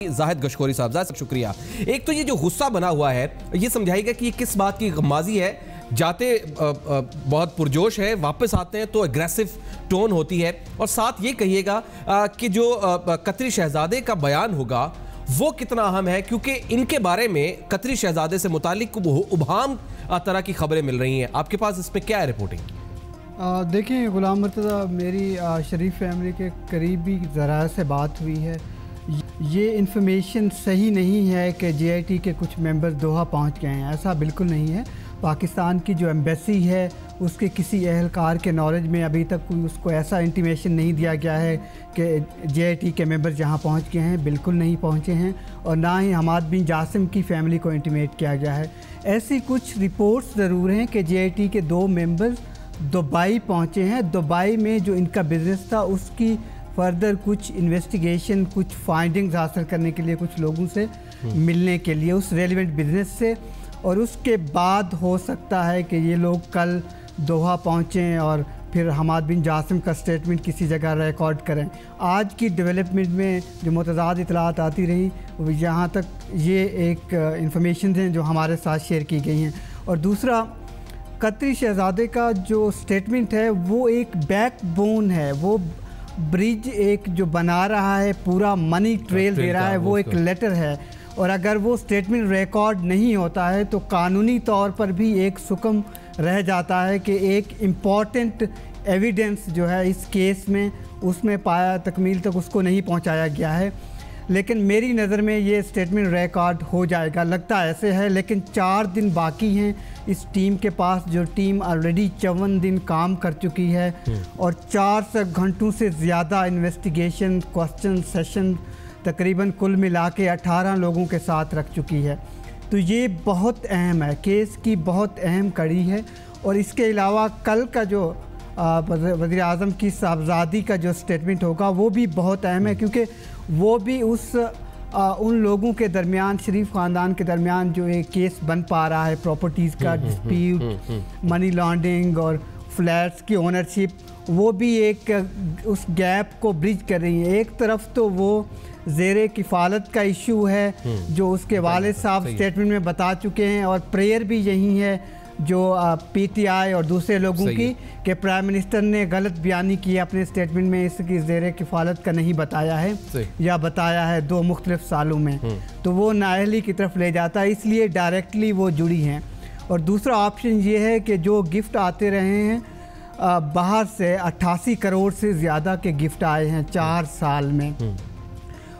जाहिद गशकोरी साहब, ज़ाहिद शुक्रिया। एक तो ये जो गुस्सा बना हुआ है, ये समझाइएगा कि ये किस बात की गमाजी है। जाते बहुत पुरजोश है, वापस आते हैं तो एग्रेसिव टोन होती है। और साथ ये कहिएगा कि जो कतरी शहजादे का बयान होगा वो कितना अहम है, क्योंकि इनके बारे में कतरी शहजादे से मुतालिक उबहम तरह की खबरें मिल रही हैं। आपके पास इसमें क्या है रिपोर्टिंग? देखिए गुलाम मुर्तज़ा, मेरी शरीफ फैमिली के करीबी ज़राए से बात हुई है। ये इन्फॉर्मेशन सही नहीं है कि JIT के कुछ मेंबर्स दोहा पहुंच गए हैं, ऐसा बिल्कुल नहीं है। पाकिस्तान की जो एम्बेसी है उसके किसी अहलकार के नॉलेज में अभी तक कोई उसको ऐसा इंटीमेशन नहीं दिया गया है कि JIT के मेंबर्स जहां पहुंच गए हैं, बिल्कुल नहीं पहुंचे हैं। और ना ही हमाद बिन जासिम की फैमिली को इंटीमेट किया गया है। ऐसी कुछ रिपोर्ट्स ज़रूर हैं कि JIT के 2 मेंबर्स दुबई पहुँचे हैं। दुबई में जो इनका बिज़नेस था उसकी फर्दर कुछ इन्वेस्टिगेशन, कुछ फाइंडिंग्स हासिल करने के लिए, कुछ लोगों से मिलने के लिए उस रेलिवेंट बिज़नेस से, और उसके बाद हो सकता है कि ये लोग कल दोहा पहुँचें और फिर हमाद बिन जासिम का स्टेटमेंट किसी जगह रिकॉर्ड करें। आज की डेवलपमेंट में जो मुतज़ाद इतलात आती रही, यहाँ तक ये एक इंफॉर्मेशन हैं जो हमारे साथ शेयर की गई हैं। और दूसरा, कतरी शहजादे का जो स्टेटमेंट है वो एक बैकबोन है, वो ब्रिज एक जो बना रहा है, पूरा मनी ट्रेल दे रहा है, वो एक लेटर है। और अगर वो स्टेटमेंट रिकॉर्ड नहीं होता है तो कानूनी तौर पर भी एक सुकम रह जाता है कि एक इम्पॉर्टेंट एविडेंस जो है इस केस में उसमें पाया तकमील तक उसको नहीं पहुंचाया गया है। लेकिन मेरी नज़र में ये स्टेटमेंट रिकॉर्ड हो जाएगा, लगता ऐसे है। लेकिन 4 दिन बाकी हैं इस टीम के पास, जो टीम ऑलरेडी 54 दिन काम कर चुकी है और 400 घंटों से ज़्यादा इन्वेस्टिगेशन, क्वेश्चन सेशन तकरीबन कुल मिला के 18 लोगों के साथ रख चुकी है। तो ये बहुत अहम है, केस की बहुत अहम कड़ी है। और इसके अलावा कल का जो वज़ीर आज़म की साहबजादी का जो स्टेटमेंट होगा वो भी बहुत अहम है, क्योंकि वो भी उन लोगों के दरमियान, शरीफ ख़ानदान के दरमियान जो एक केस बन पा रहा है प्रॉपर्टीज़ का डिस्प्यूट, मनी लॉन्ड्रिंग और फ्लैट्स की ओनरशिप, वो भी एक उस गैप को ब्रिज कर रही है। एक तरफ तो वो ज़ेरे किफ़ालत का इशू है जो उसके वालिद साहब स्टेटमेंट में बता चुके हैं, और प्रेयर भी यही है जो PTI और दूसरे लोगों की कि प्राइम मिनिस्टर ने गलत बयानी की अपने स्टेटमेंट में, इसकी ज़ेरे किफ़ालत का नहीं बताया है या बताया है 2 मुख्तलिफ सालों में, तो वो नाअहली की तरफ ले जाता है, इसलिए डायरेक्टली वो जुड़ी हैं। और दूसरा ऑप्शन ये है कि जो गिफ्ट आते रहे हैं बाहर से, 88 करोड़ से ज़्यादा के गिफ्ट आए हैं 4 साल में,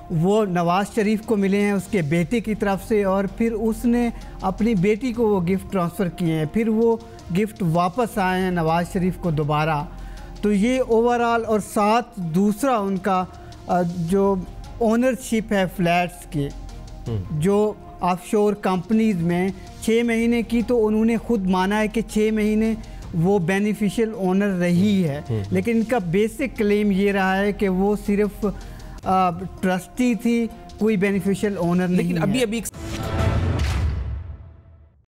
वो नवाज़ शरीफ को मिले हैं उसके बेटे की तरफ से, और फिर उसने अपनी बेटी को वो गिफ्ट ट्रांसफ़र किए हैं, फिर वो गिफ्ट वापस आए हैं नवाज़ शरीफ को दोबारा। तो ये ओवरऑल, और साथ दूसरा उनका जो ओनरशिप है फ्लैट्स के, जो ऑफशोर कंपनीज़ में 6 महीने की, तो उन्होंने खुद माना है कि 6 महीने वो बेनिफिशियल ओनर रही है। लेकिन इनका बेसिक क्लेम ये रहा है कि वो सिर्फ ट्रस्टी थी, कोई बेनिफिशियल ओनर नहीं है। लेकिन अभी